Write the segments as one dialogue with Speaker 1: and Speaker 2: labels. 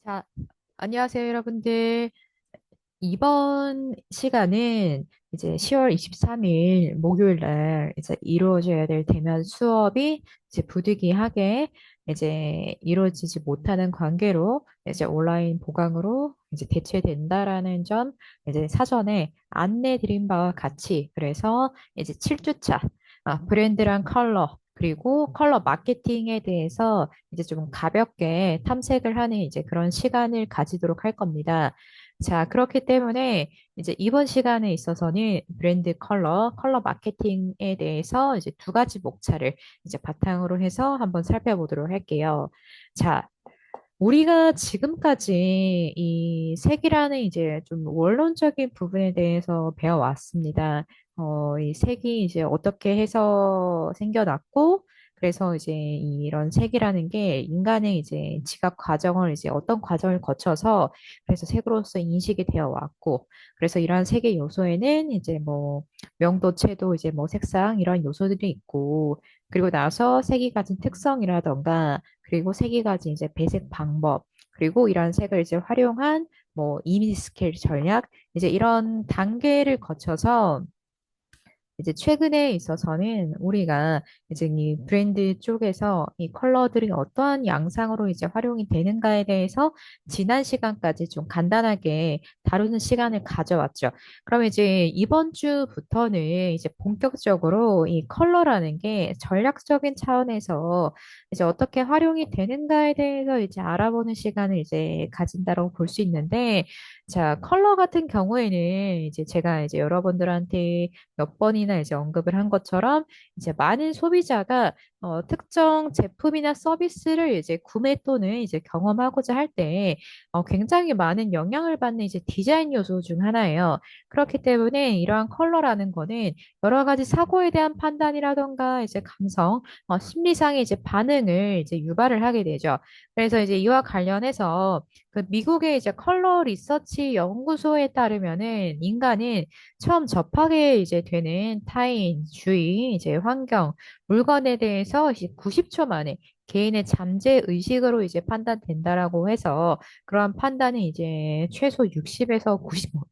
Speaker 1: 자, 안녕하세요, 여러분들. 이번 시간은 이제 10월 23일 목요일 날 이제 이루어져야 될 대면 수업이 이제 부득이하게 이제 이루어지지 못하는 관계로 이제 온라인 보강으로 이제 대체된다라는 점 이제 사전에 안내 드린 바와 같이 그래서 이제 7주차 브랜드랑 컬러 그리고 컬러 마케팅에 대해서 이제 좀 가볍게 탐색을 하는 이제 그런 시간을 가지도록 할 겁니다. 자, 그렇기 때문에 이제 이번 시간에 있어서는 브랜드 컬러 마케팅에 대해서 이제 두 가지 목차를 이제 바탕으로 해서 한번 살펴보도록 할게요. 자, 우리가 지금까지 이 색이라는 이제 좀 원론적인 부분에 대해서 배워왔습니다. 이 색이 이제 어떻게 해서 생겨났고, 그래서 이제 이런 색이라는 게 인간의 이제 지각 과정을 이제 어떤 과정을 거쳐서 그래서 색으로서 인식이 되어 왔고, 그래서 이러한 색의 요소에는 이제 뭐 명도, 채도, 이제 뭐 색상 이런 요소들이 있고, 그리고 나서 색이 가진 특성이라던가 그리고 색이 가진 이제 배색 방법, 그리고 이런 색을 이제 활용한 뭐 이미지 스케일 전략, 이제 이런 단계를 거쳐서 이제 최근에 있어서는 우리가 이제 이 브랜드 쪽에서 이 컬러들이 어떠한 양상으로 이제 활용이 되는가에 대해서 지난 시간까지 좀 간단하게 다루는 시간을 가져왔죠. 그럼 이제 이번 주부터는 이제 본격적으로 이 컬러라는 게 전략적인 차원에서 이제 어떻게 활용이 되는가에 대해서 이제 알아보는 시간을 이제 가진다고 볼 수 있는데, 자, 컬러 같은 경우에는 이제 제가 이제 여러분들한테 몇 번이나 이제 언급을 한 것처럼 이제 많은 소비자가 특정 제품이나 서비스를 이제 구매 또는 이제 경험하고자 할 때 굉장히 많은 영향을 받는 이제 디자인 요소 중 하나예요. 그렇기 때문에 이러한 컬러라는 거는 여러 가지 사고에 대한 판단이라던가 이제 감성, 심리상의 이제 반응을 이제 유발을 하게 되죠. 그래서 이제 이와 관련해서 그 미국의 이제 컬러 리서치 연구소에 따르면은 인간은 처음 접하게 이제 되는 타인, 주의, 이제 환경, 물건에 대해서 이제 90초 만에 개인의 잠재 의식으로 이제 판단된다라고 해서 그러한 판단은 이제 최소 60에서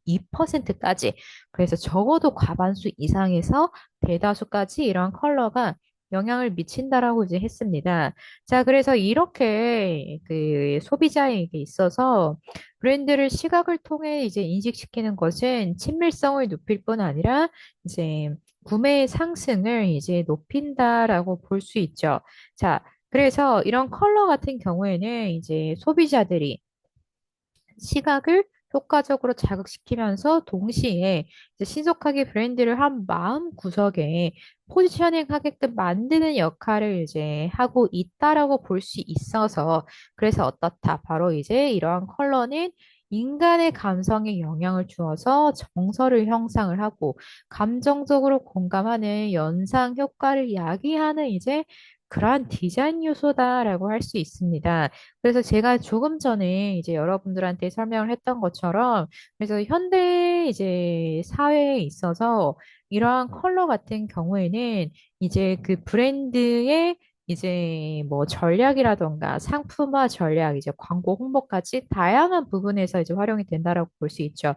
Speaker 1: 92%까지 그래서 적어도 과반수 이상에서 대다수까지 이러한 컬러가 영향을 미친다라고 이제 했습니다. 자, 그래서 이렇게 그 소비자에게 있어서 브랜드를 시각을 통해 이제 인식시키는 것은 친밀성을 높일 뿐 아니라 이제 구매의 상승을 이제 높인다라고 볼 수 있죠. 자, 그래서 이런 컬러 같은 경우에는 이제 소비자들이 시각을 효과적으로 자극시키면서 동시에 이제 신속하게 브랜드를 한 마음 구석에 포지셔닝 하게끔 만드는 역할을 이제 하고 있다라고 볼 수 있어서 그래서 어떻다. 바로 이제 이러한 컬러는 인간의 감성에 영향을 주어서 정서를 형상을 하고 감정적으로 공감하는 연상 효과를 야기하는 이제 그러한 디자인 요소다라고 할 수 있습니다. 그래서 제가 조금 전에 이제 여러분들한테 설명을 했던 것처럼 그래서 현대 이제 사회에 있어서 이러한 컬러 같은 경우에는 이제 그 브랜드의 이제 뭐 전략이라던가 상품화 전략, 이제 광고 홍보까지 다양한 부분에서 이제 활용이 된다라고 볼 수 있죠.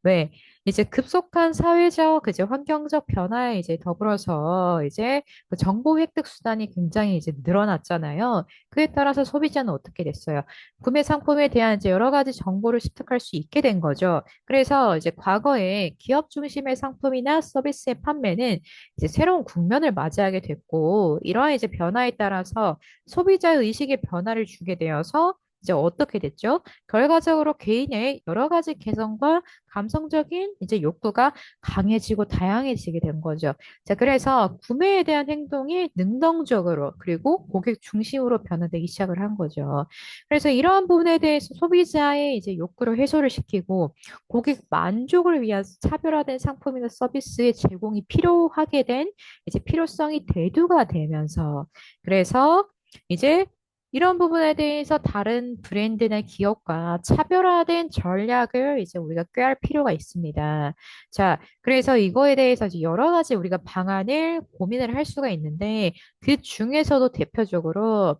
Speaker 1: 왜? 이제 급속한 사회적, 이제 환경적 변화에 이제 더불어서 이제 그 정보 획득 수단이 굉장히 이제 늘어났잖아요. 그에 따라서 소비자는 어떻게 됐어요? 구매 상품에 대한 이제 여러 가지 정보를 습득할 수 있게 된 거죠. 그래서 이제 과거에 기업 중심의 상품이나 서비스의 판매는 이제 새로운 국면을 맞이하게 됐고, 이러한 이제 변화에 따라서 소비자 의식의 변화를 주게 되어서 이제 어떻게 됐죠? 결과적으로 개인의 여러 가지 개성과 감성적인 이제 욕구가 강해지고 다양해지게 된 거죠. 자, 그래서 구매에 대한 행동이 능동적으로 그리고 고객 중심으로 변화되기 시작을 한 거죠. 그래서 이러한 부분에 대해서 소비자의 이제 욕구를 해소를 시키고 고객 만족을 위한 차별화된 상품이나 서비스의 제공이 필요하게 된 이제 필요성이 대두가 되면서 그래서 이제 이런 부분에 대해서 다른 브랜드나 기업과 차별화된 전략을 이제 우리가 꾀할 필요가 있습니다. 자, 그래서 이거에 대해서 이제 여러 가지 우리가 방안을 고민을 할 수가 있는데 그 중에서도 대표적으로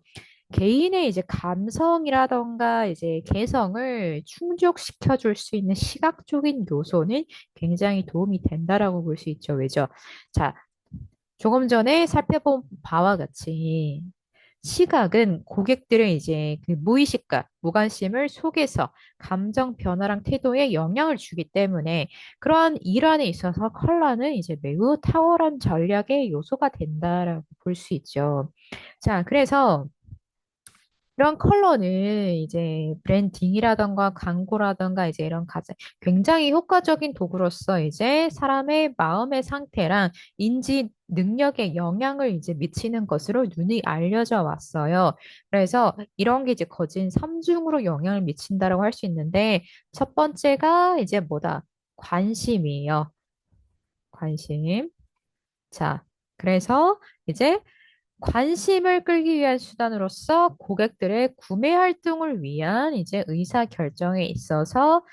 Speaker 1: 개인의 이제 감성이라던가 이제 개성을 충족시켜 줄 수 있는 시각적인 요소는 굉장히 도움이 된다라고 볼 수 있죠. 왜죠? 자, 조금 전에 살펴본 바와 같이 시각은 고객들의 이제 그 무의식과 무관심을 속에서 감정 변화랑 태도에 영향을 주기 때문에 그러한 일환에 있어서 컬러는 이제 매우 탁월한 전략의 요소가 된다라고 볼 수 있죠. 자, 그래서 이런 컬러는 이제 브랜딩이라던가 광고라던가 이제 이런 가장 굉장히 효과적인 도구로서 이제 사람의 마음의 상태랑 인지 능력에 영향을 이제 미치는 것으로 눈이 알려져 왔어요. 그래서 이런 게 이제 거진 3중으로 영향을 미친다라고 할 수 있는데 첫 번째가 이제 뭐다? 관심이에요. 관심. 자, 그래서 이제 관심을 끌기 위한 수단으로서 고객들의 구매 활동을 위한 이제 의사 결정에 있어서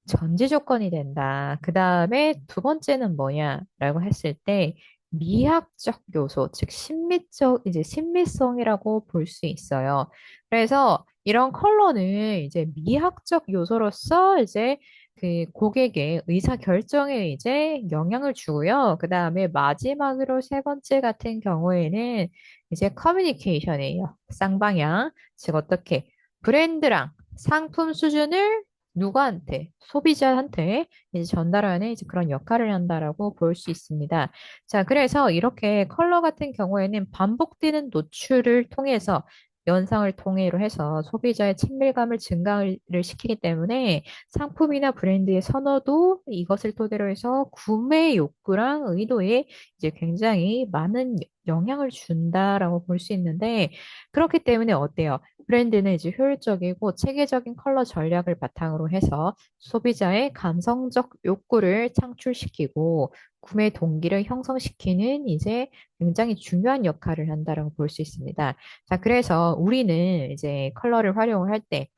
Speaker 1: 전제 조건이 된다. 그 다음에 두 번째는 뭐냐라고 했을 때 미학적 요소, 즉 심미적 이제 심미성이라고 볼 수 있어요. 그래서 이런 컬러는 이제 미학적 요소로서 이제 그 고객의 의사 결정에 이제 영향을 주고요. 그 다음에 마지막으로 세 번째 같은 경우에는 이제 커뮤니케이션이에요. 쌍방향. 즉 어떻게 브랜드랑 상품 수준을 누구한테, 소비자한테 이제 전달하는 이제 그런 역할을 한다라고 볼 수 있습니다. 자, 그래서 이렇게 컬러 같은 경우에는 반복되는 노출을 통해서 연상을 통해로 해서 소비자의 친밀감을 증가를 시키기 때문에 상품이나 브랜드의 선호도 이것을 토대로 해서 구매 욕구랑 의도에 이제 굉장히 많은 영향을 준다라고 볼 수 있는데 그렇기 때문에 어때요? 브랜드는 이제 효율적이고 체계적인 컬러 전략을 바탕으로 해서 소비자의 감성적 욕구를 창출시키고 구매 동기를 형성시키는 이제 굉장히 중요한 역할을 한다라고 볼 수 있습니다. 자, 그래서 우리는 이제 컬러를 활용을 할 때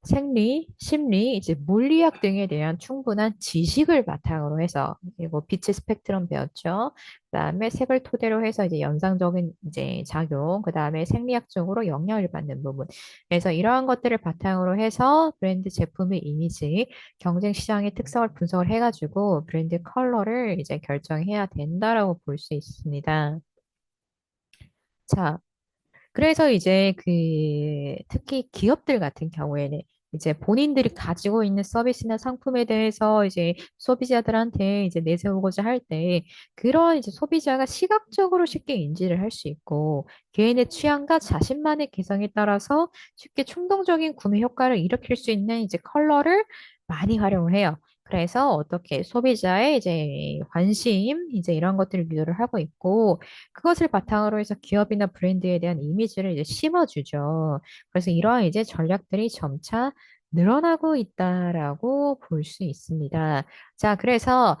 Speaker 1: 생리, 심리, 이제 물리학 등에 대한 충분한 지식을 바탕으로 해서 그리고 빛의 스펙트럼 배웠죠. 그다음에 색을 토대로 해서 이제 연상적인 이제 작용, 그다음에 생리학적으로 영향을 받는 부분. 그래서 이러한 것들을 바탕으로 해서 브랜드 제품의 이미지, 경쟁 시장의 특성을 분석을 해가지고 브랜드 컬러를 이제 결정해야 된다라고 볼 수 있습니다. 자, 그래서 이제 그 특히 기업들 같은 경우에는 이제 본인들이 가지고 있는 서비스나 상품에 대해서 이제 소비자들한테 이제 내세우고자 할 때 그런 이제 소비자가 시각적으로 쉽게 인지를 할 수 있고 개인의 취향과 자신만의 개성에 따라서 쉽게 충동적인 구매 효과를 일으킬 수 있는 이제 컬러를 많이 활용을 해요. 그래서 어떻게 소비자의 이제 관심 이제 이런 것들을 유도를 하고 있고 그것을 바탕으로 해서 기업이나 브랜드에 대한 이미지를 이제 심어주죠. 그래서 이러한 이제 전략들이 점차 늘어나고 있다라고 볼 수 있습니다. 자, 그래서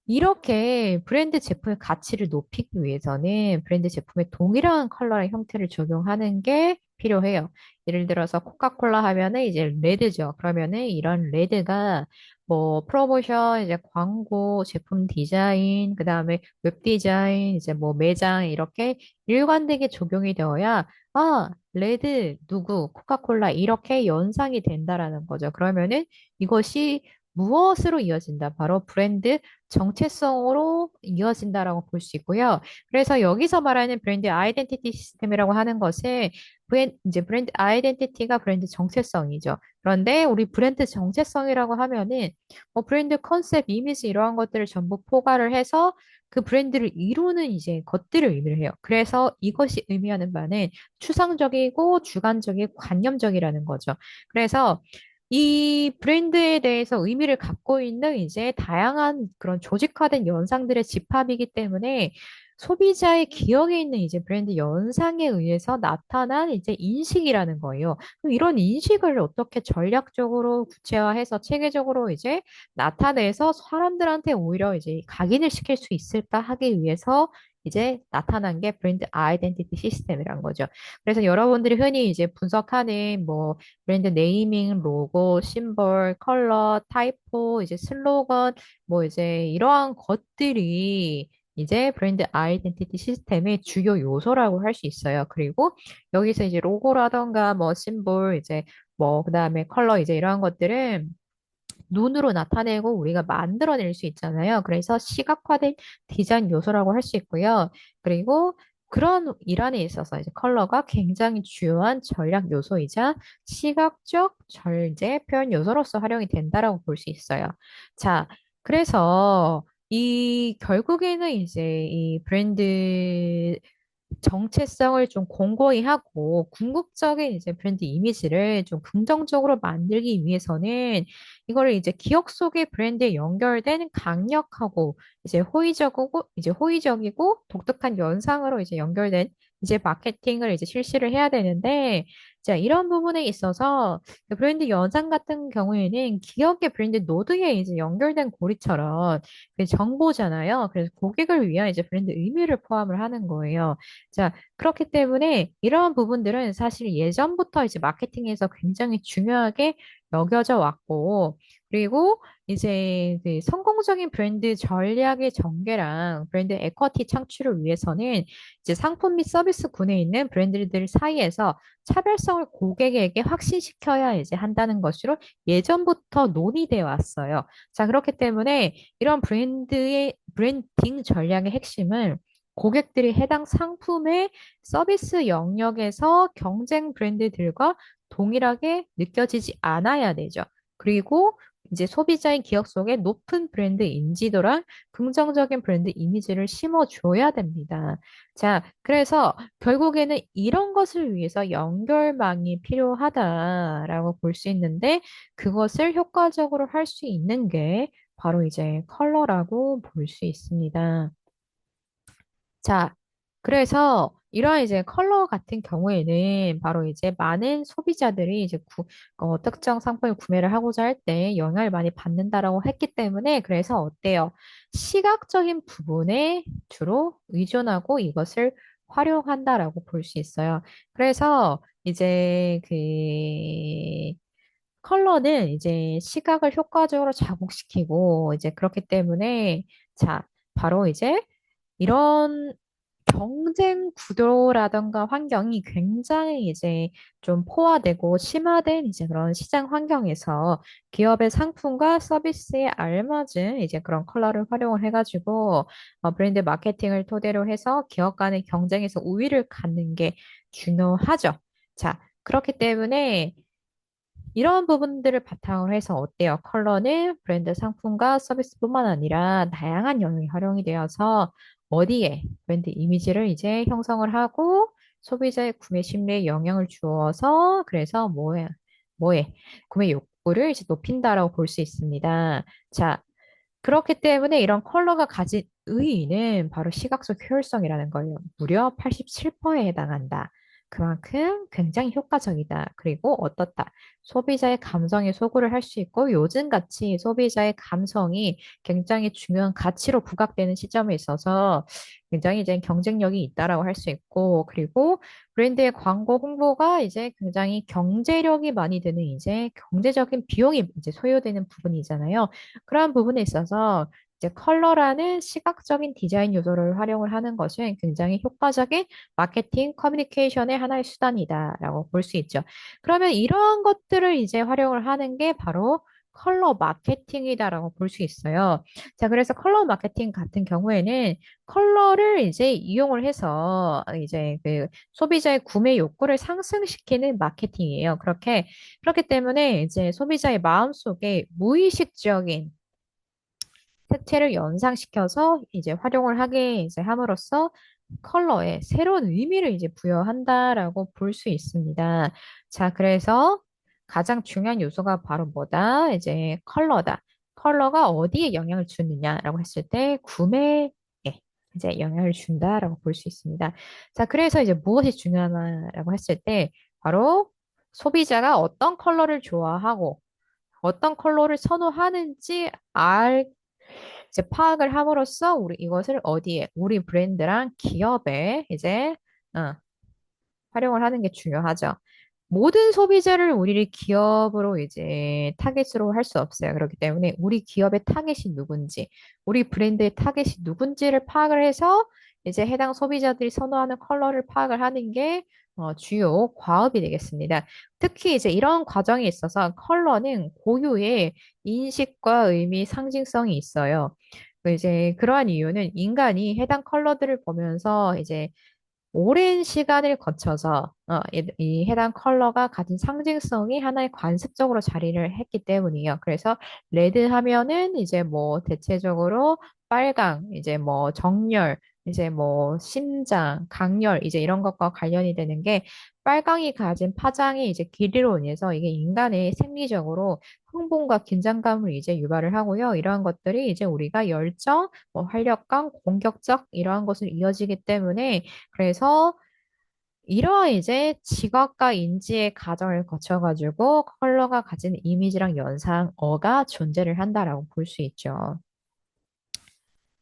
Speaker 1: 이렇게 브랜드 제품의 가치를 높이기 위해서는 브랜드 제품에 동일한 컬러의 형태를 적용하는 게 필요해요. 예를 들어서 코카콜라 하면은 이제 레드죠. 그러면은 이런 레드가 뭐 프로모션, 이제 광고, 제품 디자인, 그다음에 웹 디자인, 이제 뭐 매장 이렇게 일관되게 적용이 되어야 레드 누구 코카콜라 이렇게 연상이 된다라는 거죠. 그러면은 이것이 무엇으로 이어진다? 바로 브랜드 정체성으로 이어진다라고 볼 수 있고요. 그래서 여기서 말하는 브랜드 아이덴티티 시스템이라고 하는 것은 이제 브랜드 아이덴티티가 브랜드 정체성이죠. 그런데 우리 브랜드 정체성이라고 하면은 뭐 브랜드 컨셉, 이미지 이러한 것들을 전부 포괄을 해서 그 브랜드를 이루는 이제 것들을 의미를 해요. 그래서 이것이 의미하는 바는 추상적이고 주관적이고 관념적이라는 거죠. 그래서 이 브랜드에 대해서 의미를 갖고 있는 이제 다양한 그런 조직화된 연상들의 집합이기 때문에 소비자의 기억에 있는 이제 브랜드 연상에 의해서 나타난 이제 인식이라는 거예요. 그럼 이런 인식을 어떻게 전략적으로 구체화해서 체계적으로 이제 나타내서 사람들한테 오히려 이제 각인을 시킬 수 있을까 하기 위해서 이제 나타난 게 브랜드 아이덴티티 시스템이란 거죠. 그래서 여러분들이 흔히 이제 분석하는 뭐 브랜드 네이밍, 로고, 심볼, 컬러, 타이포, 이제 슬로건, 뭐 이제 이러한 것들이 이제 브랜드 아이덴티티 시스템의 주요 요소라고 할 수 있어요. 그리고 여기서 이제 로고라던가 뭐 심볼 이제 뭐 그다음에 컬러 이제 이러한 것들은 눈으로 나타내고 우리가 만들어낼 수 있잖아요. 그래서 시각화된 디자인 요소라고 할 수 있고요. 그리고 그런 일환에 있어서 이제 컬러가 굉장히 주요한 전략 요소이자 시각적 절제 표현 요소로서 활용이 된다라고 볼 수 있어요. 자, 그래서 이 결국에는 이제 이 브랜드 정체성을 좀 공고히 하고 궁극적인 이제 브랜드 이미지를 좀 긍정적으로 만들기 위해서는 이거를 이제 기억 속의 브랜드에 연결된 강력하고 이제 호의적이고 독특한 연상으로 이제 연결된 이제 마케팅을 이제 실시를 해야 되는데 자, 이런 부분에 있어서 그 브랜드 연상 같은 경우에는 기업의 브랜드 노드에 이제 연결된 고리처럼 그 정보잖아요. 그래서 고객을 위한 이제 브랜드 의미를 포함을 하는 거예요. 자, 그렇기 때문에 이러한 부분들은 사실 예전부터 이제 마케팅에서 굉장히 중요하게 여겨져 왔고, 그리고 이제 그 성공적인 브랜드 전략의 전개랑 브랜드 에쿼티 창출을 위해서는 이제 상품 및 서비스 군에 있는 브랜드들 사이에서 차별성을 고객에게 확신시켜야 이제 한다는 것으로 예전부터 논의되어 왔어요. 자, 그렇기 때문에 이런 브랜드의 브랜딩 전략의 핵심은 고객들이 해당 상품의 서비스 영역에서 경쟁 브랜드들과 동일하게 느껴지지 않아야 되죠. 그리고 이제 소비자의 기억 속에 높은 브랜드 인지도랑 긍정적인 브랜드 이미지를 심어줘야 됩니다. 자, 그래서 결국에는 이런 것을 위해서 연결망이 필요하다라고 볼 수 있는데 그것을 효과적으로 할 수 있는 게 바로 이제 컬러라고 볼 수 있습니다. 자, 그래서 이런 이제 컬러 같은 경우에는 바로 이제 많은 소비자들이 이제 특정 상품을 구매를 하고자 할 때 영향을 많이 받는다라고 했기 때문에 그래서 어때요? 시각적인 부분에 주로 의존하고 이것을 활용한다라고 볼 수 있어요. 그래서 이제 그 컬러는 이제 시각을 효과적으로 자극시키고 이제 그렇기 때문에 자, 바로 이제 이런 경쟁 구도라던가 환경이 굉장히 이제 좀 포화되고 심화된 이제 그런 시장 환경에서 기업의 상품과 서비스에 알맞은 이제 그런 컬러를 활용을 해가지고 브랜드 마케팅을 토대로 해서 기업 간의 경쟁에서 우위를 갖는 게 중요하죠. 자, 그렇기 때문에 이런 부분들을 바탕으로 해서 어때요? 컬러는 브랜드 상품과 서비스뿐만 아니라 다양한 영역이 활용이 되어서 어디에 브랜드 이미지를 이제 형성을 하고 소비자의 구매 심리에 영향을 주어서 그래서 뭐에 구매 욕구를 이제 높인다라고 볼 수 있습니다. 자, 그렇기 때문에 이런 컬러가 가진 의의는 바로 시각적 효율성이라는 거예요. 무려 87%에 해당한다. 그만큼 굉장히 효과적이다. 그리고 어떻다. 소비자의 감성에 소구를 할 수 있고 요즘같이 소비자의 감성이 굉장히 중요한 가치로 부각되는 시점에 있어서 굉장히 이제 경쟁력이 있다라고 할 수 있고 그리고 브랜드의 광고 홍보가 이제 굉장히 경제력이 많이 드는 이제 경제적인 비용이 이제 소요되는 부분이잖아요. 그런 부분에 있어서 이제 컬러라는 시각적인 디자인 요소를 활용을 하는 것은 굉장히 효과적인 마케팅 커뮤니케이션의 하나의 수단이다라고 볼 수 있죠. 그러면 이러한 것들을 이제 활용을 하는 게 바로 컬러 마케팅이다라고 볼 수 있어요. 자, 그래서 컬러 마케팅 같은 경우에는 컬러를 이제 이용을 해서 이제 그 소비자의 구매 욕구를 상승시키는 마케팅이에요. 그렇기 때문에 이제 소비자의 마음속에 무의식적인 색채를 연상시켜서 이제 활용을 하게 이제 함으로써 컬러에 새로운 의미를 이제 부여한다라고 볼 수 있습니다. 자, 그래서 가장 중요한 요소가 바로 뭐다? 이제 컬러다. 컬러가 어디에 영향을 주느냐라고 했을 때 구매에 이제 영향을 준다라고 볼 수 있습니다. 자, 그래서 이제 무엇이 중요하냐라고 했을 때 바로 소비자가 어떤 컬러를 좋아하고 어떤 컬러를 선호하는지 이제 파악을 함으로써 우리 이것을 어디에 우리 브랜드랑 기업에 이제 어, 활용을 하는 게 중요하죠. 모든 소비자를 우리 기업으로 이제 타겟으로 할 수 없어요. 그렇기 때문에 우리 기업의 타겟이 누군지, 우리 브랜드의 타겟이 누군지를 파악을 해서 이제 해당 소비자들이 선호하는 컬러를 파악을 하는 게 주요 과업이 되겠습니다. 특히 이제 이런 과정에 있어서 컬러는 고유의 인식과 의미, 상징성이 있어요. 이제 그러한 이유는 인간이 해당 컬러들을 보면서 이제 오랜 시간을 거쳐서 이 해당 컬러가 가진 상징성이 하나의 관습적으로 자리를 했기 때문이에요. 그래서 레드 하면은 이제 뭐 대체적으로 빨강, 이제 뭐 정열, 이제 뭐 심장, 강열, 이제 이런 것과 관련이 되는 게 빨강이 가진 파장의 이제 길이로 인해서 이게 인간의 생리적으로 흥분과 긴장감을 이제 유발을 하고요. 이러한 것들이 이제 우리가 열정, 뭐 활력감, 공격적 이러한 것을 이어지기 때문에 그래서 이러한 이제 지각과 인지의 과정을 거쳐가지고 컬러가 가진 이미지랑 연상어가 존재를 한다라고 볼 수 있죠.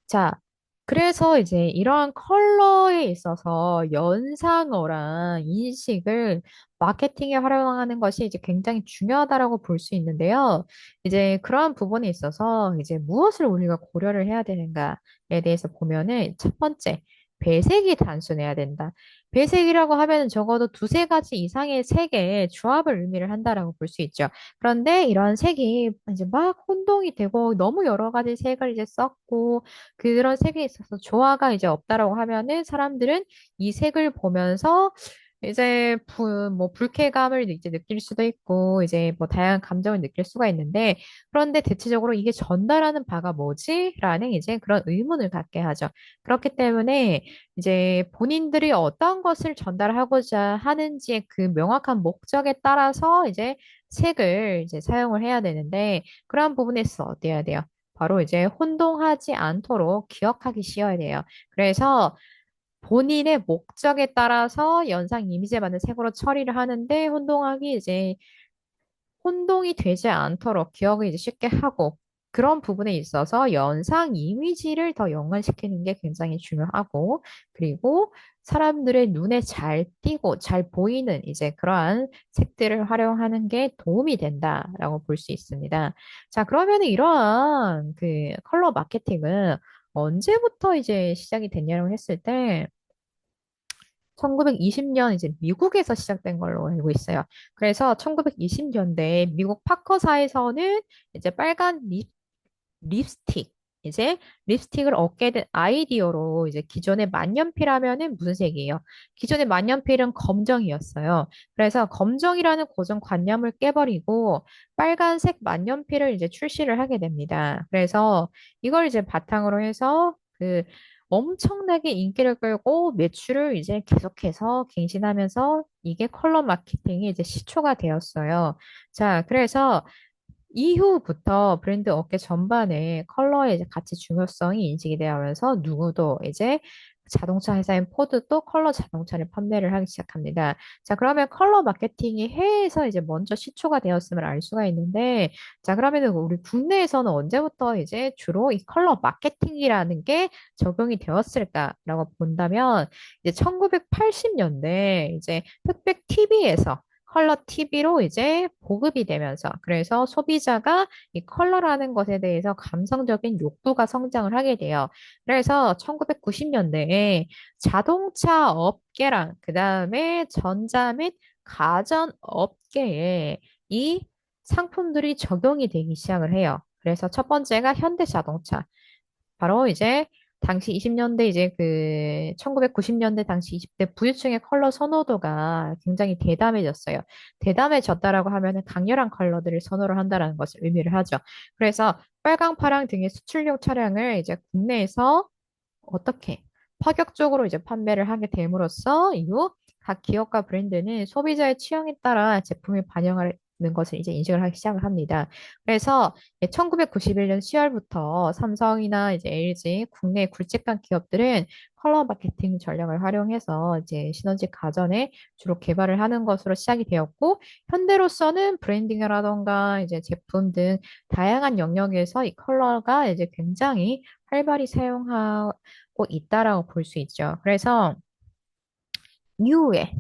Speaker 1: 자, 그래서 이제 이러한 컬러에 있어서 연상어랑 인식을 마케팅에 활용하는 것이 이제 굉장히 중요하다라고 볼 수 있는데요. 이제 그러한 부분에 있어서 이제 무엇을 우리가 고려를 해야 되는가에 대해서 보면은 첫 번째, 배색이 단순해야 된다. 배색이라고 하면은 적어도 두세 가지 이상의 색의 조합을 의미를 한다라고 볼 수 있죠. 그런데 이런 색이 이제 막 혼동이 되고 너무 여러 가지 색을 이제 썼고 그런 색에 있어서 조화가 이제 없다라고 하면은 사람들은 이 색을 보면서 이제 뭐 불쾌감을 이제 느낄 수도 있고 이제 뭐 다양한 감정을 느낄 수가 있는데 그런데 대체적으로 이게 전달하는 바가 뭐지? 라는 이제 그런 의문을 갖게 하죠. 그렇기 때문에 이제 본인들이 어떤 것을 전달하고자 하는지의 그 명확한 목적에 따라서 이제 색을 이제 사용을 해야 되는데 그러한 부분에서 어때야 돼요? 바로 이제 혼동하지 않도록 기억하기 쉬워야 돼요. 그래서 본인의 목적에 따라서 연상 이미지에 맞는 색으로 처리를 하는데 혼동하기 이제 혼동이 되지 않도록 기억을 이제 쉽게 하고 그런 부분에 있어서 연상 이미지를 더 연관시키는 게 굉장히 중요하고 그리고 사람들의 눈에 잘 띄고 잘 보이는 이제 그러한 색들을 활용하는 게 도움이 된다라고 볼 수 있습니다. 자, 그러면 이러한 그 컬러 마케팅은 언제부터 이제 시작이 됐냐고 했을 때 1920년 이제 미국에서 시작된 걸로 알고 있어요. 그래서 1920년대 미국 파커사에서는 이제 빨간 립스틱, 이제 립스틱을 얻게 된 아이디어로 이제 기존의 만년필하면은 무슨 색이에요? 기존의 만년필은 검정이었어요. 그래서 검정이라는 고정관념을 깨버리고 빨간색 만년필을 이제 출시를 하게 됩니다. 그래서 이걸 이제 바탕으로 해서 그 엄청나게 인기를 끌고 매출을 이제 계속해서 갱신하면서 이게 컬러 마케팅이 이제 시초가 되었어요. 자, 그래서 이후부터 브랜드 업계 전반에 컬러의 이제 가치 중요성이 인식이 되면서 누구도 이제 자동차 회사인 포드도 컬러 자동차를 판매를 하기 시작합니다. 자, 그러면 컬러 마케팅이 해외에서 이제 먼저 시초가 되었음을 알 수가 있는데, 자, 그러면 우리 국내에서는 언제부터 이제 주로 이 컬러 마케팅이라는 게 적용이 되었을까라고 본다면, 이제 1980년대 이제 흑백 TV에서 컬러 TV로 이제 보급이 되면서 그래서 소비자가 이 컬러라는 것에 대해서 감성적인 욕구가 성장을 하게 돼요. 그래서 1990년대에 자동차 업계랑 그다음에 전자 및 가전 업계에 이 상품들이 적용이 되기 시작을 해요. 그래서 첫 번째가 현대자동차. 바로 이제 당시 20년대 이제 그 1990년대 당시 20대 부유층의 컬러 선호도가 굉장히 대담해졌어요. 대담해졌다라고 하면은 강렬한 컬러들을 선호를 한다라는 것을 의미를 하죠. 그래서 빨강, 파랑 등의 수출용 차량을 이제 국내에서 어떻게 파격적으로 이제 판매를 하게 됨으로써 이후 각 기업과 브랜드는 소비자의 취향에 따라 제품을 반영하는 것을 이제 인식을 하기 시작을 합니다. 그래서 1991년 10월부터 삼성이나 이제 LG 국내 굵직한 기업들은 컬러 마케팅 전략을 활용해서 이제 시너지 가전에 주로 개발을 하는 것으로 시작이 되었고 현대로서는 브랜딩이라던가 이제 제품 등 다양한 영역에서 이 컬러가 이제 굉장히 활발히 사용하고 있다라고 볼 수 있죠. 그래서 이후에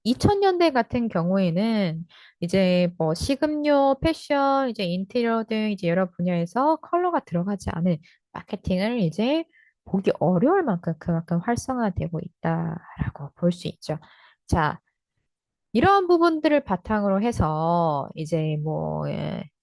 Speaker 1: 2000년대 같은 경우에는 이제 뭐 식음료, 패션, 이제 인테리어 등 이제 여러 분야에서 컬러가 들어가지 않은 마케팅을 이제 보기 어려울 만큼 그만큼 활성화되고 있다라고 볼 수 있죠. 자, 이런 부분들을 바탕으로 해서 이제 뭐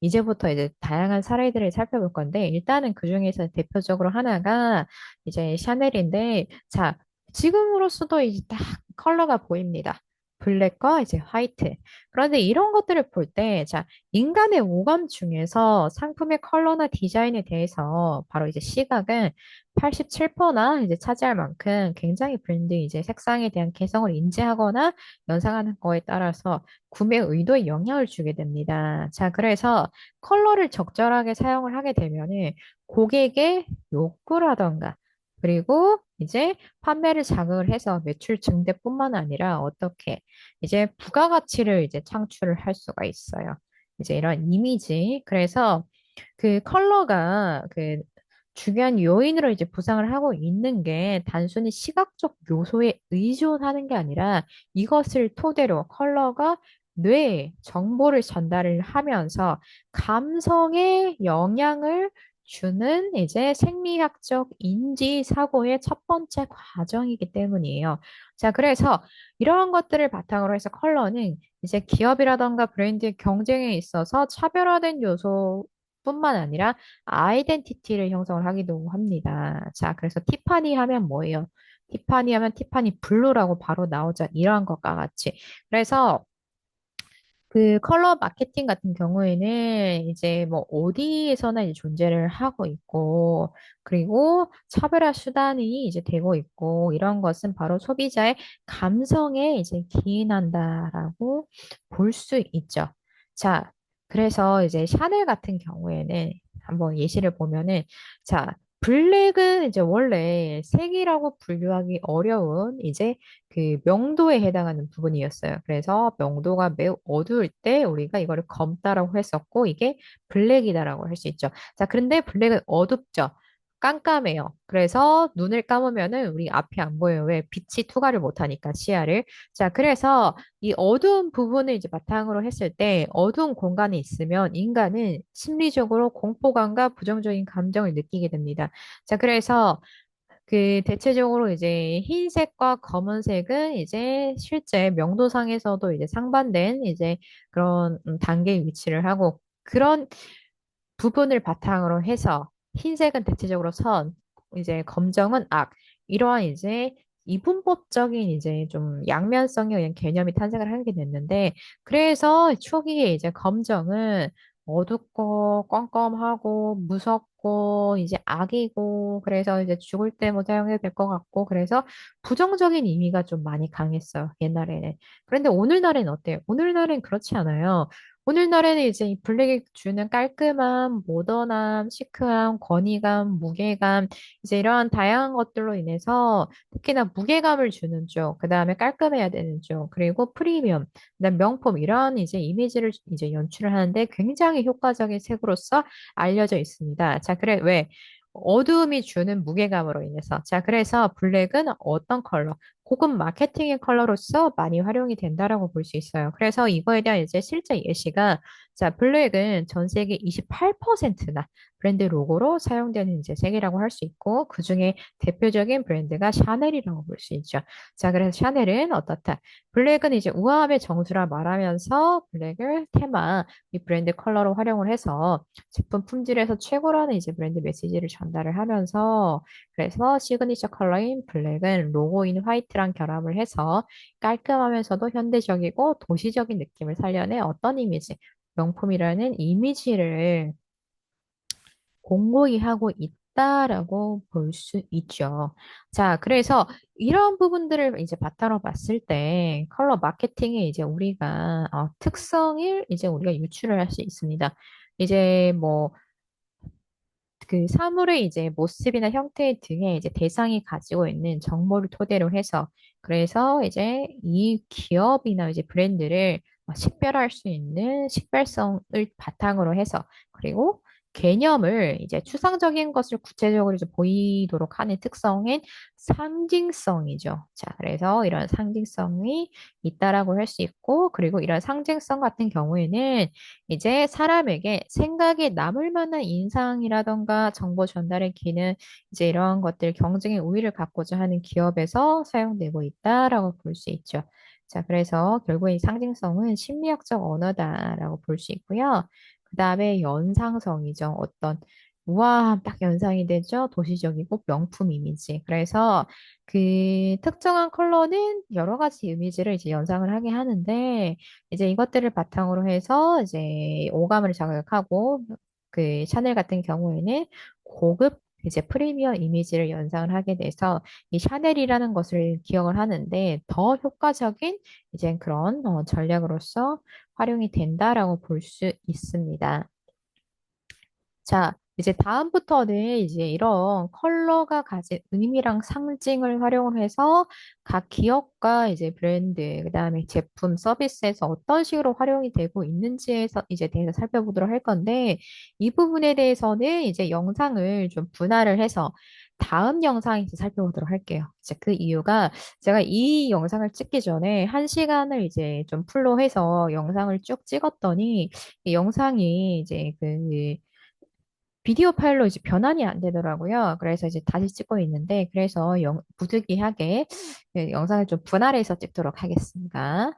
Speaker 1: 이제부터 이제 다양한 사례들을 살펴볼 건데 일단은 그중에서 대표적으로 하나가 이제 샤넬인데 자 지금으로서도 이제 딱 컬러가 보입니다. 블랙과 이제 화이트. 그런데 이런 것들을 볼 때, 자, 인간의 오감 중에서 상품의 컬러나 디자인에 대해서 바로 이제 시각은 87%나 이제 차지할 만큼 굉장히 브랜드 이제 색상에 대한 개성을 인지하거나 연상하는 거에 따라서 구매 의도에 영향을 주게 됩니다. 자, 그래서 컬러를 적절하게 사용을 하게 되면은 고객의 욕구라던가 그리고 이제 판매를 자극을 해서 매출 증대뿐만 아니라 어떻게 이제 부가가치를 이제 창출을 할 수가 있어요. 이제 이런 이미지. 그래서 그 컬러가 그 중요한 요인으로 이제 부상을 하고 있는 게 단순히 시각적 요소에 의존하는 게 아니라 이것을 토대로 컬러가 뇌에 정보를 전달을 하면서 감성에 영향을 주는 이제 생리학적 인지 사고의 첫 번째 과정이기 때문이에요. 자, 그래서 이러한 것들을 바탕으로 해서 컬러는 이제 기업이라던가 브랜드의 경쟁에 있어서 차별화된 요소뿐만 아니라 아이덴티티를 형성을 하기도 합니다. 자, 그래서 티파니 하면 뭐예요? 티파니 하면 티파니 블루라고 바로 나오죠. 이러한 것과 같이. 그래서 그 컬러 마케팅 같은 경우에는 이제 뭐 어디에서나 이제 존재를 하고 있고, 그리고 차별화 수단이 이제 되고 있고, 이런 것은 바로 소비자의 감성에 이제 기인한다라고 볼 수 있죠. 자, 그래서 이제 샤넬 같은 경우에는 한번 예시를 보면은, 자, 블랙은 이제 원래 색이라고 분류하기 어려운 이제 그 명도에 해당하는 부분이었어요. 그래서 명도가 매우 어두울 때 우리가 이거를 검다라고 했었고 이게 블랙이다라고 할 수 있죠. 자, 그런데 블랙은 어둡죠. 깜깜해요. 그래서 눈을 감으면은 우리 앞이 안 보여요. 왜? 빛이 투과를 못하니까 시야를. 자, 그래서 이 어두운 부분을 이제 바탕으로 했을 때 어두운 공간에 있으면 인간은 심리적으로 공포감과 부정적인 감정을 느끼게 됩니다. 자, 그래서 그 대체적으로 이제 흰색과 검은색은 이제 실제 명도상에서도 이제 상반된 이제 그런 단계의 위치를 하고 그런 부분을 바탕으로 해서 흰색은 대체적으로 선, 이제 검정은 악, 이러한 이제 이분법적인 이제 좀 양면성의 의한 개념이 탄생을 하게 됐는데, 그래서 초기에 이제 검정은 어둡고 껌껌하고 무섭고 이제 악이고 그래서 이제 죽을 때 뭐 사용해도 될 것 같고 그래서 부정적인 의미가 좀 많이 강했어요 옛날에는. 그런데 오늘날엔 어때요? 오늘날엔 그렇지 않아요. 오늘날에는 이제 이 블랙이 주는 깔끔함, 모던함, 시크함, 건의감, 무게감, 이제 이러한 다양한 것들로 인해서 특히나 무게감을 주는 쪽, 그 다음에 깔끔해야 되는 쪽, 그리고 프리미엄, 그다음 명품 이러한 이제 이미지를 이제 연출을 하는데 굉장히 효과적인 색으로서 알려져 있습니다. 자, 그래 왜? 어두움이 주는 무게감으로 인해서. 자, 그래서 블랙은 어떤 컬러? 고급 마케팅의 컬러로서 많이 활용이 된다라고 볼 수 있어요. 그래서 이거에 대한 이제 실제 예시가 자, 블랙은 전 세계 28%나 브랜드 로고로 사용되는 이제 색이라고 할 수 있고 그중에 대표적인 브랜드가 샤넬이라고 볼 수 있죠. 자, 그래서 샤넬은 어떻다? 블랙은 이제 우아함의 정수라 말하면서 블랙을 테마 이 브랜드 컬러로 활용을 해서 제품 품질에서 최고라는 이제 브랜드 메시지를 전달을 하면서 그래서 시그니처 컬러인 블랙은 로고인 화이트랑 결합을 해서 깔끔하면서도 현대적이고 도시적인 느낌을 살려내 어떤 이미지, 명품이라는 이미지를 공고히 하고 있다라고 볼 수 있죠. 자, 그래서 이런 부분들을 이제 바탕으로 봤을 때 컬러 마케팅에 이제 우리가 특성을 이제 우리가 유추를 할 수 있습니다. 이제 뭐 그 사물의 이제 모습이나 형태 등의 이제 대상이 가지고 있는 정보를 토대로 해서 그래서 이제 이 기업이나 이제 브랜드를 식별할 수 있는 식별성을 바탕으로 해서 그리고 개념을 이제 추상적인 것을 구체적으로 이제 보이도록 하는 특성인 상징성이죠. 자, 그래서 이런 상징성이 있다라고 할 수 있고, 그리고 이런 상징성 같은 경우에는 이제 사람에게 생각에 남을 만한 인상이라던가 정보 전달의 기능, 이제 이런 것들 경쟁의 우위를 갖고자 하는 기업에서 사용되고 있다라고 볼 수 있죠. 자, 그래서 결국 이 상징성은 심리학적 언어다라고 볼 수 있고요. 그 다음에 연상성이죠. 어떤 우아한 딱 연상이 되죠. 도시적이고 명품 이미지. 그래서 그 특정한 컬러는 여러 가지 이미지를 이제 연상을 하게 하는데 이제 이것들을 바탕으로 해서 이제 오감을 자극하고 그 샤넬 같은 경우에는 고급 이제 프리미엄 이미지를 연상을 하게 돼서 이 샤넬이라는 것을 기억을 하는데 더 효과적인 이제 그런 전략으로서 활용이 된다라고 볼 수 있습니다. 자, 이제 다음부터는 이제 이런 컬러가 가진 의미랑 상징을 활용을 해서 각 기업과 이제 브랜드, 그다음에 제품, 서비스에서 어떤 식으로 활용이 되고 있는지에서 이제 대해서 살펴보도록 할 건데, 이 부분에 대해서는 이제 영상을 좀 분할을 해서 다음 영상에서 살펴보도록 할게요. 이제 그 이유가 제가 이 영상을 찍기 전에 한 시간을 이제 좀 풀로 해서 영상을 쭉 찍었더니 이 영상이 이제 그 비디오 파일로 이제 변환이 안 되더라고요. 그래서 이제 다시 찍고 있는데, 그래서 부득이하게 영상을 좀 분할해서 찍도록 하겠습니다.